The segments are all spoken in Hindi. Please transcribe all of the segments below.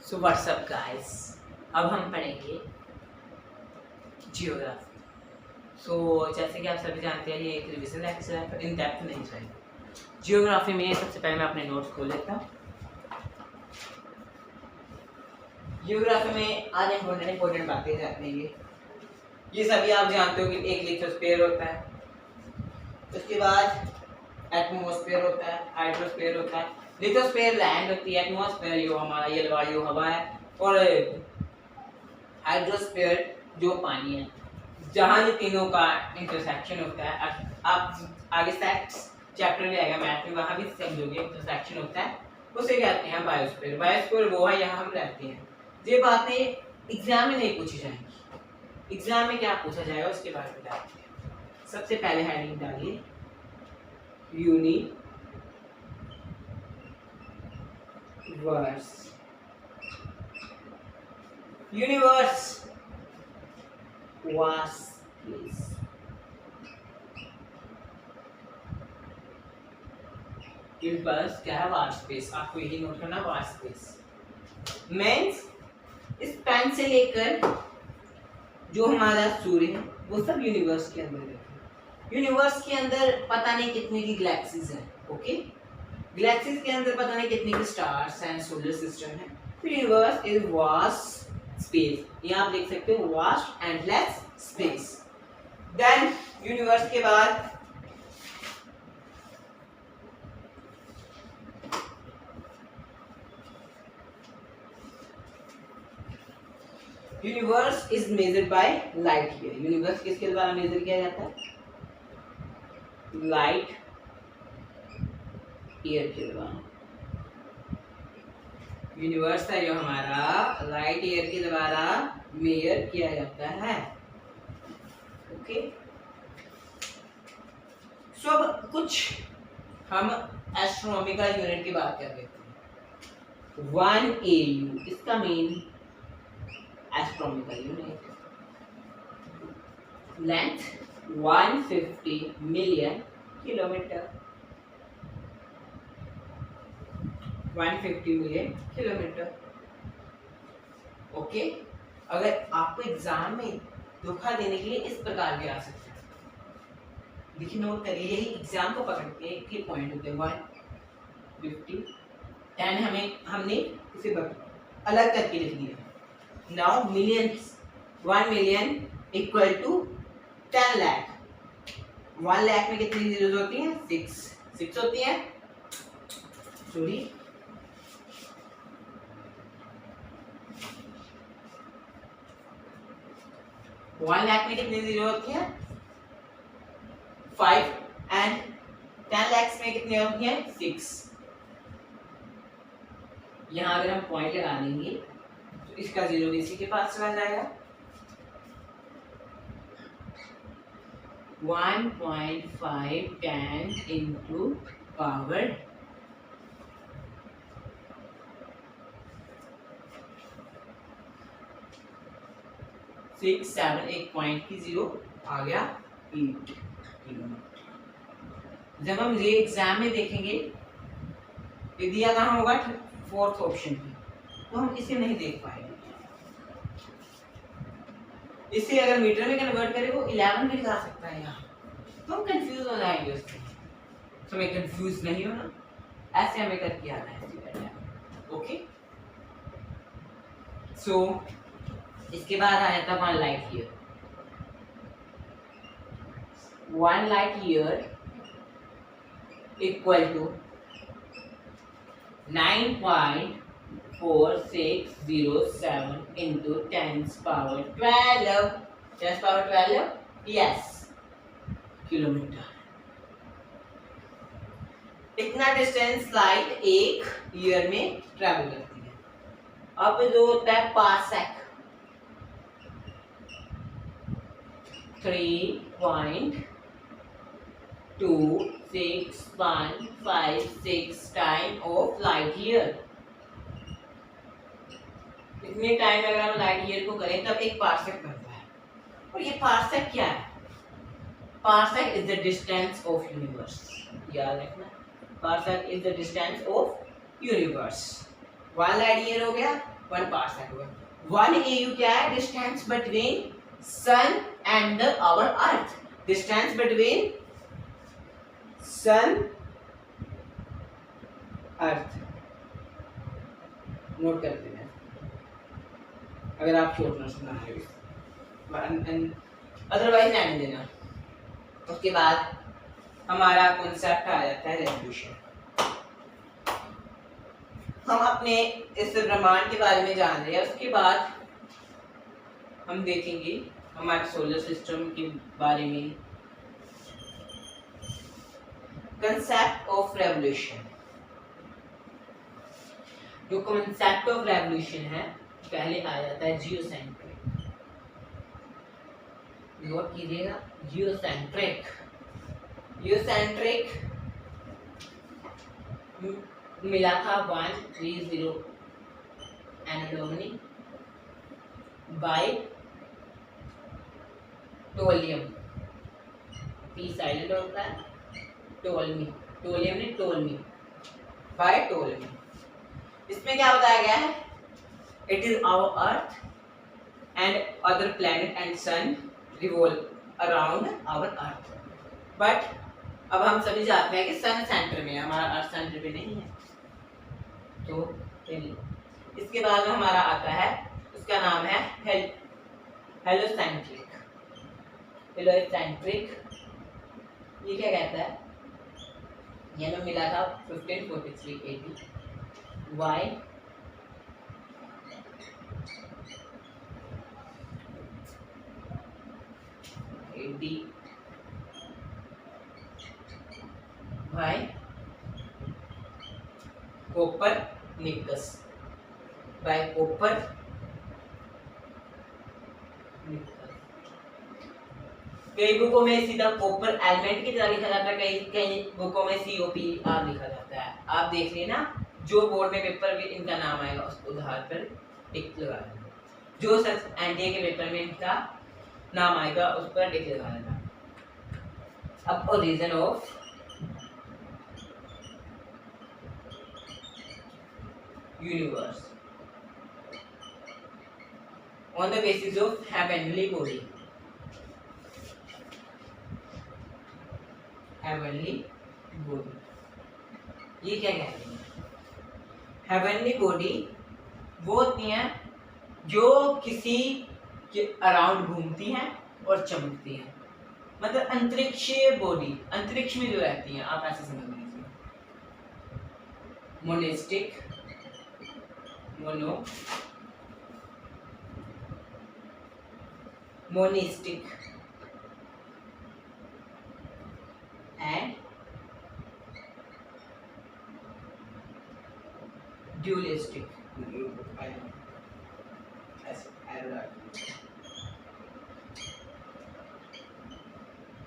सो व्हाट्सअप गाइस, अब हम पढ़ेंगे जियोग्राफी। जैसे कि आप सभी जानते हैं, ये एक रिविजन लेक्चर है, इन डेप्थ नहीं जाएगा। जियोग्राफी में सबसे पहले मैं अपने नोट्स खोल लेता हूँ। जियोग्राफी में आज इम्पोर्टेंट बातें जाती हैं। ये सभी आप जानते हो कि एक लिथोस्फीयर होता है, उसके बाद एटमॉस्फेयर होता है, हाइड्रोस्फीयर होता है। लिथोस्फीयर लैंड होती है, एटमॉस्फेयर जो हमारा जलवायु हवा है, और हाइड्रोस्फीयर जो पानी है, जहाँ ये तीनों का इंटरसेक्शन होता है। आप आगे चैप्टर में आएगा मैथ में, वहाँ भी समझोगे इंटरसेक्शन होता है, उसे कहते हैं बायोस्फीयर। बायोस्फीयर वो है यहाँ हम रहते हैं। ये बातें एग्जाम में नहीं पूछी जाएंगी। एग्जाम में क्या पूछा जाएगा उसके बारे में बताते हैं। सबसे पहले हेडिंग डालिए यूनिवर्स वास्ट प्लेस। यूनिवर्स क्या है? Vast space. आपको यही नोट करना, वास्ट स्पेस मींस इस पेन से लेकर जो हमारा सूर्य है वो सब यूनिवर्स के अंदर है। यूनिवर्स के अंदर पता नहीं कितने की गैलेक्सीज हैं। ओके, गैलेक्सीज के अंदर पता नहीं कितने के स्टार्स हैं, सोलर सिस्टम है। तो यूनिवर्स इज वास्ट स्पेस। ये आप देख सकते हो, vast endless space. Then universe के बाद universe is measured by light year. Universe किसके द्वारा मेजर किया जाता है? लाइट ईयर के द्वारा। यूनिवर्स है जो हमारा लाइट ईयर के द्वारा मेजर किया जाता है। ओके, सब कुछ हम एस्ट्रोनॉमिकल यूनिट की बात कर लेते हैं। 1 AU इसका mean astronomical unit. Length 150 million kilometre. 150 million kilometre. Okay, अगर आपको एग्जाम में धोखा देने के लिए इस प्रकार भी आ सकते हैं। देखिए, नोट करिए, यही एग्जाम को पकड़ के एक पॉइंट होते हैं 150 10। हमने इसे अलग करके लिख दिया। Now millions, 1 million equal to 10 lakh. 1 lakh में कितनी जीरोस होती हैं? 6 होती हैं। सॉरी, वन लाख में कितनी जीरो होती है? 5। एंड 10 lakhs में कितनी होती है? 6। यहाँ अगर हम पॉइंट लगा देंगे तो इसका जीरो भी इसी के पास चला जाएगा। 1.5 10 इंटू पावर 6 7, एक पॉइंट की जीरो आ गया 8 किलोमीटर। जब हम ये एग्जाम में देखेंगे, ये दिया कहाँ होगा? 4th ऑप्शन पे, तो हम इसे नहीं देख पाएंगे। इसे अगर मीटर में कन्वर्ट करें वो 11 भी दिखा सकता है यहाँ, तो हम कंफ्यूज हो जाएंगे उससे। तो हमें कंफ्यूज नहीं होना, ऐसे हमें करके आना है। ओके, सो इसके बाद आ जाता 1 light year. 1 light year equal to 9.4607 into 10 power 12। 10 power 12, yes, kilometre. इतना डिस्टेंस लाइट एक ईयर में ट्रैवल करती है। अब जो होता है parsec, 3.26156 time of light year. इतने टाइम अगर हम लाइट ईयर को करें तब एक पार्सेक बनता है। और ये पार्सेक क्या है? Parsec is the distance of universe. याद रखना, parsec is the distance of universe. 1 light year हो गया, 1 पार्सेक। 1 AU क्या है? Distance between sun and our earth. Distance between sun earth note करते हैं अगर आप शॉर्ट नोट्स बना रहे हो, अदरवाइज रहने देना। उसके बाद हमारा कॉन्सेप्ट आ जाता है रेवोल्यूशन। हम अपने इस ब्रह्मांड के बारे में जान रहे हैं, उसके बाद हम देखेंगे हमारे सोलर सिस्टम के बारे में। कंसेप्ट ऑफ रेवोल्यूशन, जो कंसेप्ट ऑफ रेवोल्यूशन है पहले आ जाता है जियोसेंट्रिक। नोट कीजिएगा, जियोसेंट्रिक। जियोसेंट्रिक मिला था 130 एनाटॉमी बाय टोलियम। पी साइलेंट होता है, टोलमी, टोलियम ने टोलमी, बाय टोलमी। इसमें क्या बताया गया है? It is our earth and other planet and sun revolve around our earth. But अब हम सभी जानते हैं कि सन सेंटर में है, हमारा अर्थ सेंटर पे नहीं है। तो इसके बाद हमारा आता है, उसका नाम है हेलोसेंट्रिक। हेलोसेंट्रिक ये क्या कहता है? ये हमें मिला था 1543 AD। Why? AD by Copernicus, by Copernicus। कई बुकों में सीधा कॉपर एलिमेंट की तरह लिखा जाता है, कई बुकों में COPR लिखा जाता है। आप देख लेना, जो बोर्ड में पेपर में इनका नाम आएगा उसको आधार पर टिक लगा देना। जो सच एनडीए के पेपर में इनका नाम आएगा उस पर टिक लगा देना। अब origin of universe on the basis of heavenly body. Heavenly body ये क्या कहते हैं? हेवनली बॉडी वो होती हैं जो किसी के अराउंड घूमती हैं और चमकती हैं, मतलब अंतरिक्षीय बॉडी, अंतरिक्ष में जो रहती हैं, आप ऐसे समझ लीजिए। Monistic, monistic and dualistic.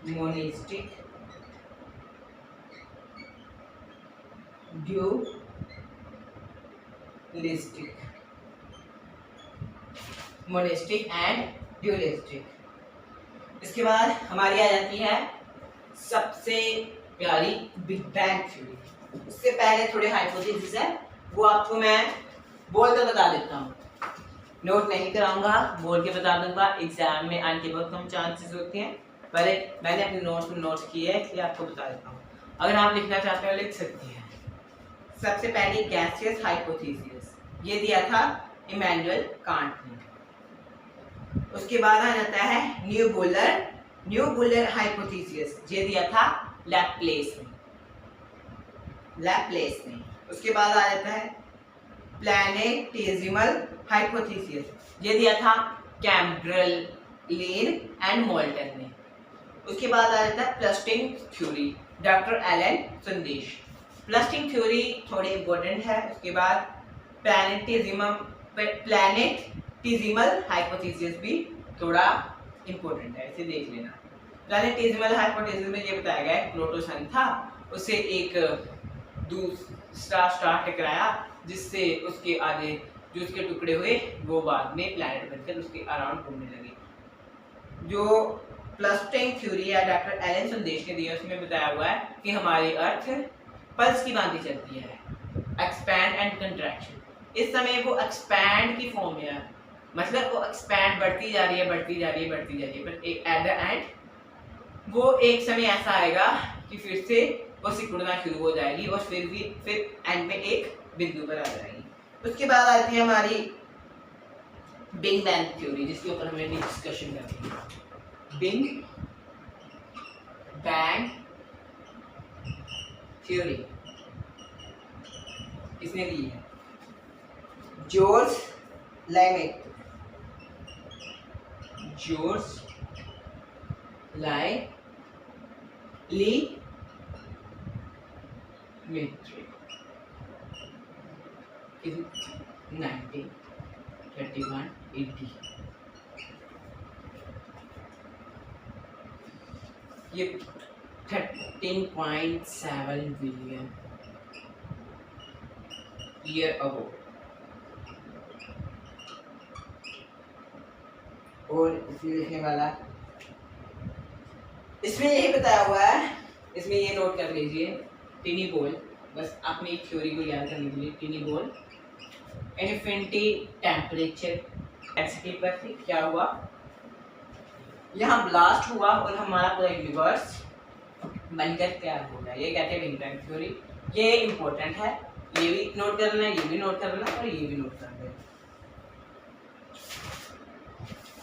Monistic, dualistic, monistic and dualistic. इसके बाद हमारी आ जाती है सबसे प्यारी बिग बैंग थ्योरी। उससे पहले थोड़े हाइपोथेसिस है, वो आपको मैं बोल कर बता देता हूँ, नोट नहीं कराऊंगा, बोल के बता दूंगा। एग्जाम में आने के बहुत कम चांसेस होते हैं, पर मैंने अपने नोट किए है इसलिए आपको बता देता हूँ। अगर आप लिखना चाहते हो लिख सकती हैं। सबसे पहले गैसियस हाइपोथेसिस, ये दिया था इमैनुअल कांट ने। उसके बाद आ जाता है न्यूबुलर हाइपोथेसिस, ये दिया था लैप्लेस ने। उसके बाद आ जाता है प्लैनेटेसिमल हाइपोथेसिस, ये दिया था कैम्ब्रलिन एंड मोल्टन ने। उसके बाद आ जाता है क्लस्टरिंग थ्योरी, डॉक्टर एलन संदेश। क्लस्टरिंग थ्योरी थोड़ी इंपॉर्टेंट है। उसके बाद प्लैनेटेसिमल हाइपोथेसिस भी थोड़ा इंपॉर्टेंट है, इसे देख लेना। प्लैनेटेसिमल हाइपोथेसिस में ये बताया गया है प्लूटो सन था, उसे एक दूसरा स्टार टकराया, जिससे उसके आगे जो उसके टुकड़े हुए वो बाद में प्लैनेट बनकर उसके अराउंड घूमने लगे। जो क्लस्टरिंग थ्योरी है डॉक्टर एलन संदेश ने दिया, उसमें बताया हुआ है कि हमारी अर्थ पल्स की भांति चलती है, एक्सपैंड एंड कंट्रैक्शन। इस समय वो एक्सपैंड की फॉर्म में है, मतलब वो एक्सपैंड बढ़ती जा रही है पर एट द एंड वो एक समय ऐसा आएगा कि फिर से वो सिकुड़ना शुरू हो जाएगी और फिर एंड में एक बिंदु पर आ जाएगी। उसके बाद आती है हमारी बिग बैंग थ्योरी, जिसके ऊपर हमें डिस्कशन करनी है। बिग बैंग थ्योरी किसने दी है? George Lemaitre. George Lee-Mettrick 1931-80। ये 13.7 बिलियन ईयर अगो। और इसमें लिखने वाला, इसमें यही बताया हुआ है, इसमें ये नोट कर लीजिए, टिनी बॉल, बस अपनी थ्योरी को याद करने के लिए। टिनी बॉल इन्फिनिटी टेम्परेचर डेंसिटी पर थी, क्या हुआ, यहाँ ब्लास्ट हुआ और हमारा पूरा यूनिवर्स बनकर तैयार हो गया। ये कहते हैं बिग बैंग थ्योरी। ये इम्पोर्टेंट है, ये भी नोट करना है, ये भी नोट करना और ये भी नोट करना है।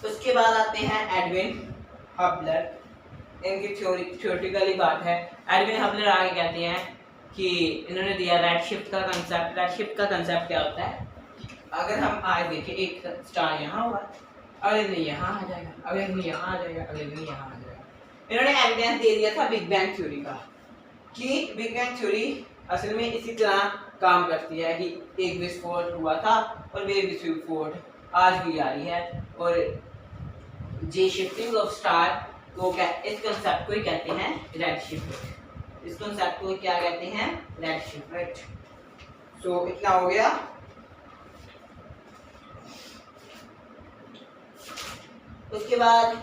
उसके बाद आते हैं एडविन हबलर। इनकी थ्योरेटिकली बात है। एडविन हबलर आगे कहते हैं कि इन्होंने दिया रेड शिफ्ट का कंसेप्ट। रेड शिफ्ट का कंसेप्ट क्या होता है? अगर हम आज देखें एक स्टार यहाँ हुआ, अगले दिन यहाँ आ जाएगा, अगले दिन यहाँ आ जाएगा, अगले दिन यहाँ आ जाएगा। इन्होंने एविडेंस दे दिया था बिग बैंग थ्योरी का, कि बिग बैंग थ्योरी असल में इसी तरह काम करती है कि एक विस्फोट हुआ था और वे विस्फोट आज भी जारी है। और जे शिफ्टिंग ऑफ स्टार को इस कंसेप्ट को ही कहते हैं रेड शिफ्ट। इस कंसेप्ट को क्या कहते हैं? Red shift. सो इतना हो गया। उसके बाद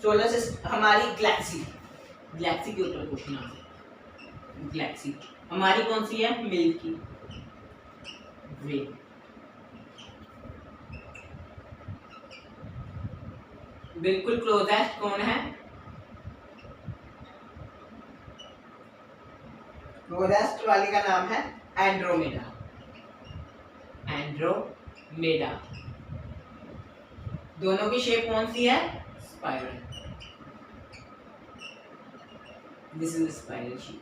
सोलर सिस्टम, हमारी गैलेक्सी के ऊपर क्वेश्चन आ सकता है। गैलेक्सी हमारी कौन सी है? मिल्की वे। बिल्कुल क्लोजेस्ट कौन है? क्लोजेस्ट वाली का नाम है एंड्रोमेडा। एंड्रोमेडा। दोनों की शेप कौन सी है? Spiral. This is spiral shape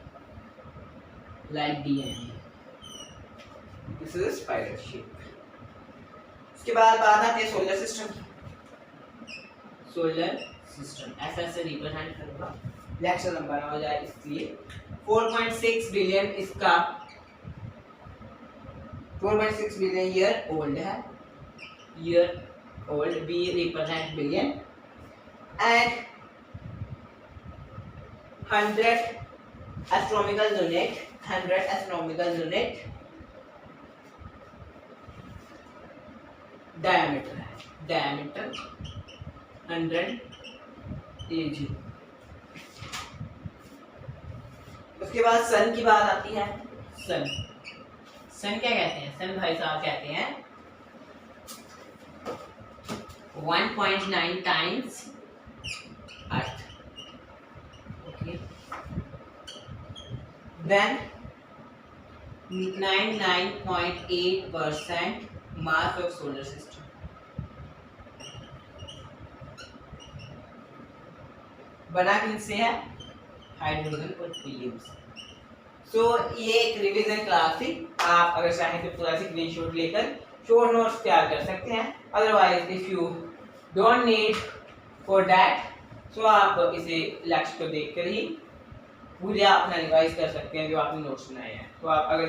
like DNA. This is spiral shape. उसके बाद बात आती है सोलर सिस्टम की। सोलर सिस्टम ऐसा से रिप्रेजेंट करूंगा, लेक्चर लंबा ना हो जाए इसलिए। 4.6 बिलियन इसका 4.6 बिलियन ईयर ओल्ड है। Year old, B represent billion and 100 astronomical unit. 100 astronomical unit diameter है। Diameter 100 AG। उसके बाद सन की बात आती है। सन क्या कहते हैं? सन भाई साहब कहते हैं 1.9 times earth. Okay, then 99.8% mass of solar system. बना किनसे है? हाइड्रोजन और हीलियम से। सो ये एक रिवीजन क्लास थी। आप अगर चाहें तो पूरा स्क्रीनशॉट लेकर शॉर्ट नोट्स तैयार कर सकते हैं। Otherwise if you don't need for that, so आप इसे लेक्चर को देखकर ही पूरा अपना रिवाइज कर सकते हैं जो आपने नोट्स बनाए हैं। तो आप अगर